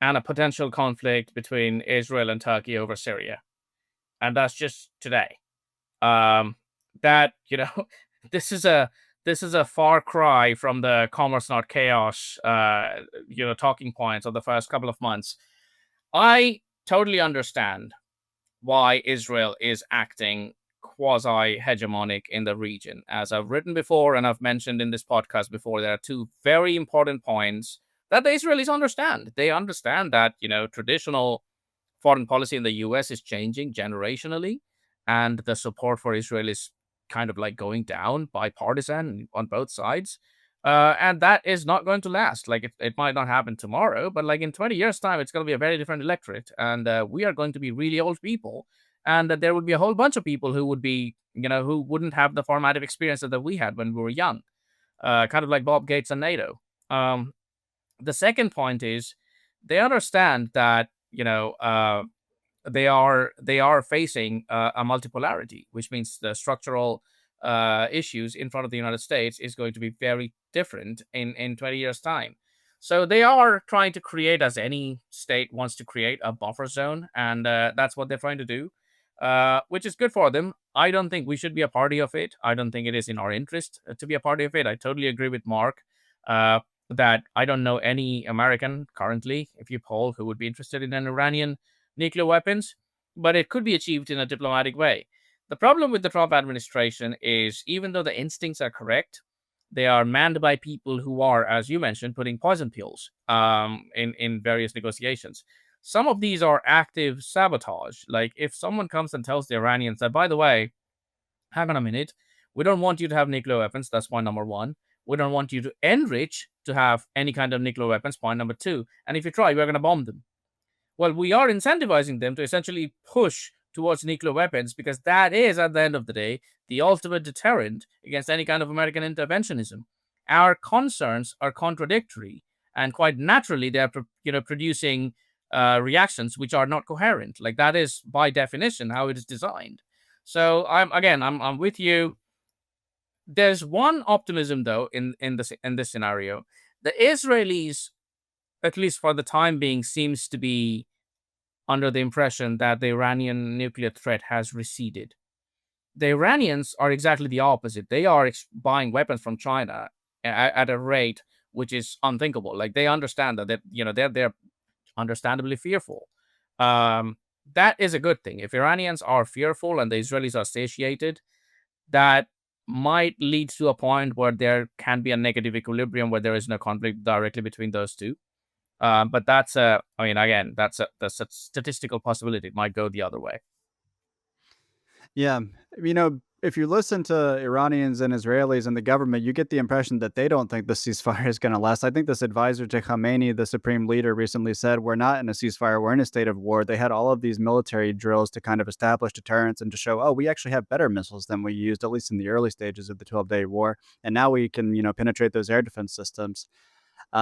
and a potential conflict between Israel and Turkey over Syria. And that's just today. That, this is a far cry from the commerce not chaos, talking points of the first couple of months. I totally understand why Israel is acting quasi-hegemonic in the region. As I've written before and I've mentioned in this podcast before, there are two very important points that the Israelis understand. They understand that, traditional foreign policy in the US is changing generationally, and the support for Israel is kind of like going down, bipartisan on both sides. And that is not going to last. Like, it might not happen tomorrow, but like in 20 years' time, it's going to be a very different electorate. And we are going to be really old people. And there would be a whole bunch of people who would be, who wouldn't have the formative experiences that we had when we were young, kind of like Bob Gates and NATO. The second point is they understand that, they are facing a multipolarity, which means the structural issues in front of the United States is going to be very different in 20 years' time. So they are trying to create, as any state wants to create, a buffer zone, and that's what they're trying to do, which is good for them. I don't think we should be a party of it. I don't think it is in our interest to be a party of it. I totally agree with Mark that I don't know any American currently, if you poll, who would be interested in an Iranian nuclear weapons, but it could be achieved in a diplomatic way. The problem with the Trump administration is, even though the instincts are correct, they are manned by people who are, as you mentioned, putting poison pills in various negotiations. Some of these are active sabotage. Like, if someone comes and tells the Iranians that, by the way, hang on a minute, we don't want you to have nuclear weapons. That's point number one. We don't want you to enrich to have any kind of nuclear weapons, point number two. And if you try, we're going to bomb them. Well, we are incentivizing them to essentially push towards nuclear weapons because that is, at the end of the day, the ultimate deterrent against any kind of American interventionism. Our concerns are contradictory, and quite naturally, they're producing reactions which are not coherent. Like that is by definition how it is designed. So I'm with you. There's one optimism though in this scenario. The Israelis, at least for the time being, seems to be under the impression that the Iranian nuclear threat has receded. The Iranians are exactly the opposite. They are buying weapons from China at a rate which is unthinkable. Like they understand they're understandably fearful. That is a good thing. If Iranians are fearful and the Israelis are satiated, that might lead to a point where there can be a negative equilibrium where there is no conflict directly between those two. But that's that's a statistical possibility. It might go the other way. Yeah. If you listen to Iranians and Israelis and the government, you get the impression that they don't think the ceasefire is going to last. I think this advisor to Khamenei, the supreme leader, recently said, "We're not in a ceasefire, we're in a state of war." They had all of these military drills to kind of establish deterrence and to show, oh, we actually have better missiles than we used, at least in the early stages of the 12-day war. And now we can, penetrate those air defense systems.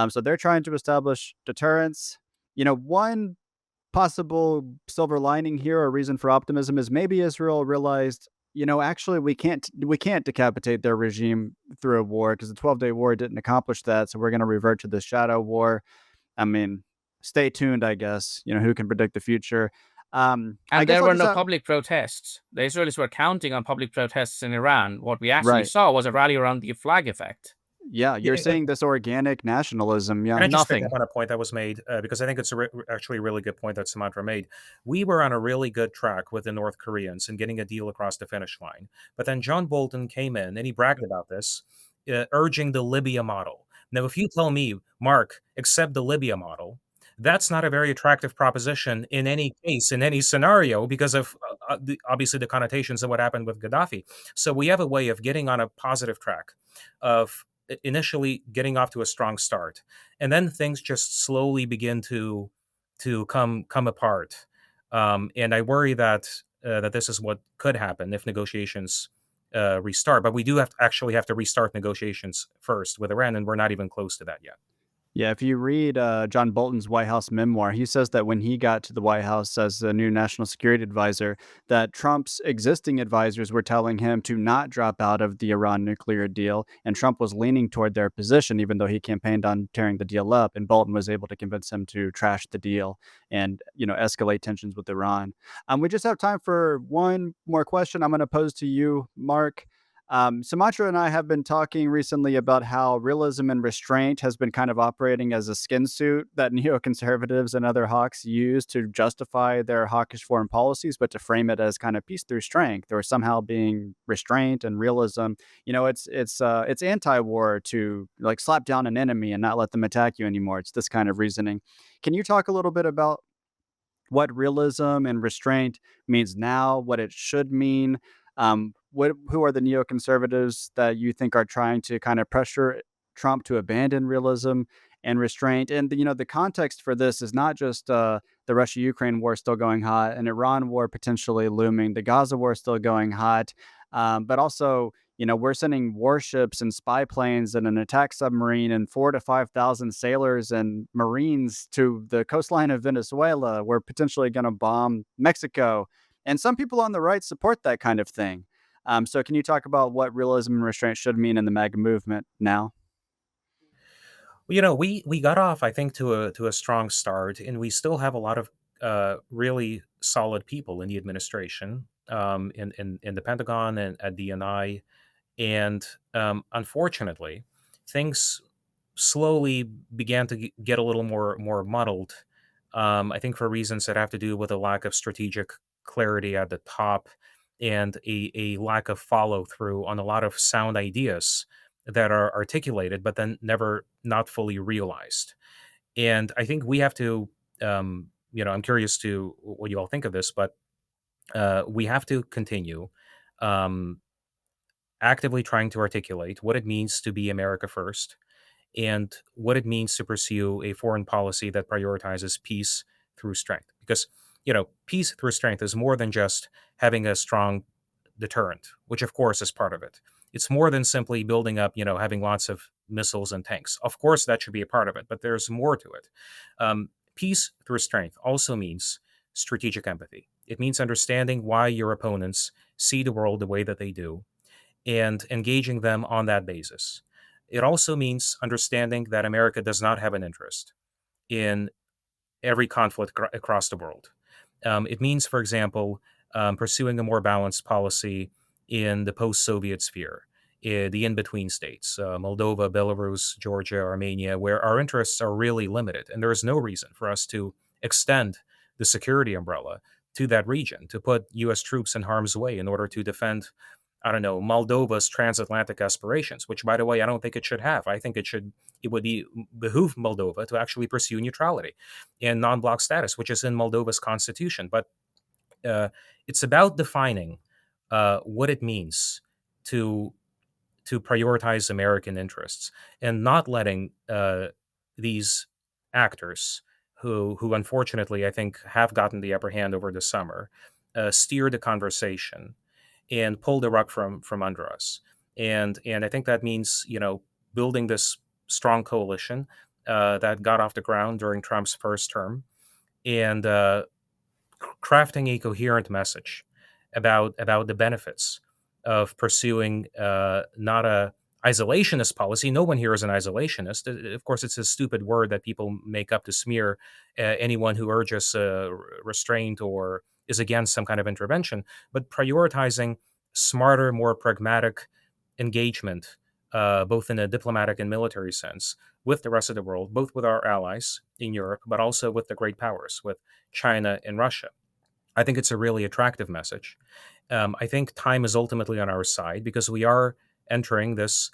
So they're trying to establish deterrence. One possible silver lining here or reason for optimism is maybe Israel realized, actually we can't decapitate their regime through a war because the 12-day war didn't accomplish that. So we're going to revert to the shadow war. I mean, stay tuned, I guess. Who can predict the future? I And guess there I'll were just no public protests. The Israelis were counting on public protests in Iran. What we actually right. saw was a rally around the flag effect. Yeah, you're Yeah, seeing this organic nationalism. can Yeah. I just pick up Nothing. on a point that was made because I think it's actually a really good point that Sumantra made. We were on a really good track with the North Koreans in getting a deal across the finish line, but then John Bolton came in and he bragged about this, urging the Libya model. Now, if you tell me, Mark, accept the Libya model, that's not a very attractive proposition in any case, in any scenario, because of obviously the connotations of what happened with Gaddafi. So we have a way of getting on a positive track, of initially getting off to a strong start, and then things just slowly begin to come apart. And I worry that this is what could happen if negotiations restart. But we do have to restart negotiations first with Iran, and we're not even close to that yet. Yeah, if you read John Bolton's White House memoir, he says that when he got to the White House as the new national security advisor, that Trump's existing advisors were telling him to not drop out of the Iran nuclear deal, and Trump was leaning toward their position, even though he campaigned on tearing the deal up. And Bolton was able to convince him to trash the deal and escalate tensions with Iran. We just have time for one more question. I'm going to pose to you, Mark. Sumatra and I have been talking recently about how realism and restraint has been kind of operating as a skin suit that neoconservatives and other hawks use to justify their hawkish foreign policies, but to frame it as kind of peace through strength or somehow being restraint and realism. It's anti-war to like slap down an enemy and not let them attack you anymore. It's this kind of reasoning. Can you talk a little bit about what realism and restraint means now, what it should mean? Who are the neoconservatives that you think are trying to kind of pressure Trump to abandon realism and restraint? And the context for this is not just the Russia-Ukraine war still going hot, an Iran war potentially looming, the Gaza war still going hot, but also we're sending warships and spy planes and an attack submarine and 4 to 5 thousand sailors and Marines to the coastline of Venezuela. We're potentially going to bomb Mexico. And some people on the right support that kind of thing. So, can you talk about what realism and restraint should mean in the MAGA movement now? Well, we got off, I think, to a strong start, and we still have a lot of really solid people in the administration, in the Pentagon and at DNI. And unfortunately, things slowly began to get a little more muddled. I think for reasons that have to do with a lack of strategic clarity at the top and a lack of follow through on a lot of sound ideas that are articulated but then never not fully realized. And I think we have to, I'm curious to what you all think of this, but we have to continue. Um, actively trying to articulate what it means to be America first and what it means to pursue a foreign policy that prioritizes peace through strength. Because, peace through strength is more than just having a strong deterrent, which of course is part of it. It's more than simply building up, having lots of missiles and tanks. Of course, that should be a part of it, but there's more to it. Peace through strength also means strategic empathy. It means understanding why your opponents see the world the way that they do and engaging them on that basis. It also means understanding that America does not have an interest in every conflict across the world. It means, for example, pursuing a more balanced policy in the post Soviet sphere, the in between states, Moldova, Belarus, Georgia, Armenia, where our interests are really limited. And there is no reason for us to extend the security umbrella to that region, to put US troops in harm's way in order to defend, I don't know, Moldova's transatlantic aspirations, which, by the way, I don't think it should have. I think it would behoove Moldova to actually pursue neutrality and non-block status, which is in Moldova's constitution. But uh, it's about defining what it means to prioritize American interests and not letting these actors who unfortunately I think have gotten the upper hand over the summer steer the conversation and pull the rug from under us. And I think that means building this strong coalition that got off the ground during Trump's first term and crafting a coherent message about the benefits of pursuing not a isolationist policy. No one here is an isolationist. Of course, it's a stupid word that people make up to smear anyone who urges restraint or is against some kind of intervention. But prioritizing smarter, more pragmatic engagement, both in a diplomatic and military sense, with the rest of the world, both with our allies in Europe, but also with the great powers, with China and Russia. I think it's a really attractive message. I think time is ultimately on our side because we are entering this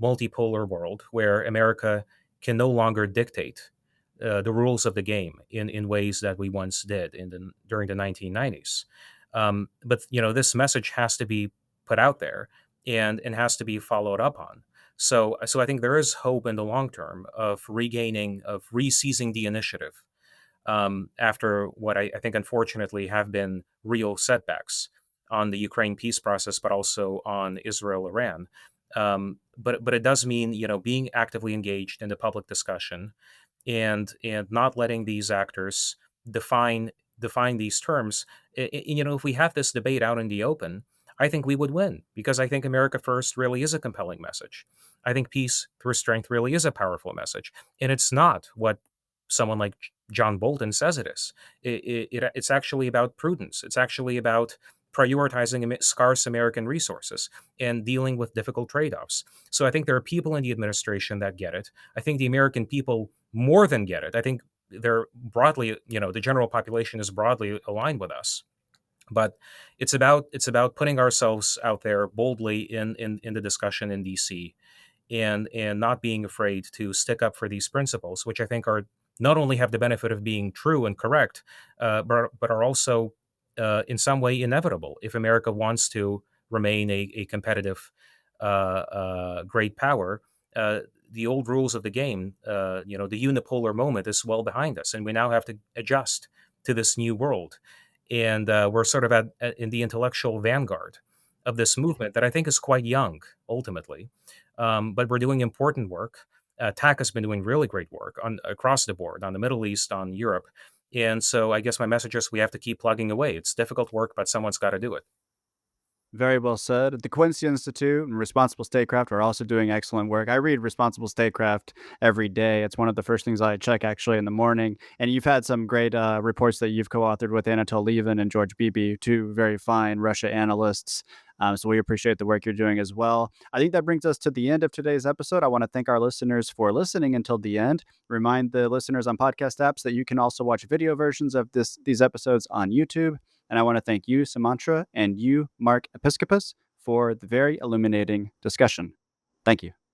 multipolar world where America can no longer dictate the rules of the game in ways that we once did during the 1990s. But this message has to be put out there and has to be followed up on. So I think there is hope in the long term of re-seizing the initiative after what I think unfortunately have been real setbacks on the Ukraine peace process, but also on Israel-Iran. But it does mean being actively engaged in the public discussion and not letting these actors define these terms. If we have this debate out in the open, I think we would win because I think America First really is a compelling message. I think peace through strength really is a powerful message, and it's not what someone like John Bolton says it is. It's actually about prudence. It's actually about prioritizing scarce American resources and dealing with difficult trade-offs. So I think there are people in the administration that get it. I think the American people more than get it. I think they're broadly, the general population is broadly aligned with us. But it's about putting ourselves out there boldly in the discussion in DC and not being afraid to stick up for these principles, which I think are not only have the benefit of being true and correct, but are also in some way inevitable if America wants to remain a competitive great power. The old rules of the game, the unipolar moment is well behind us, and we now have to adjust to this new world. And we're sort of in the intellectual vanguard of this movement that I think is quite young, ultimately. But we're doing important work. TAC has been doing really great work across the board on the Middle East, on Europe. And so I guess my message is we have to keep plugging away. It's difficult work, but someone's got to do it. Very well said. The Quincy Institute and Responsible Statecraft are also doing excellent work. I read Responsible Statecraft every day. It's one of the first things I check actually in the morning. And you've had some great reports that you've co-authored with Anatol Lieven and George Beebe, two very fine Russia analysts. So we appreciate the work you're doing as well. I think that brings us to the end of today's episode. I want to thank our listeners for listening until the end. Remind the listeners on podcast apps that you can also watch video versions of these episodes on YouTube. And I want to thank you, Sumantra, and you, Mark Episkopos, for the very illuminating discussion. Thank you.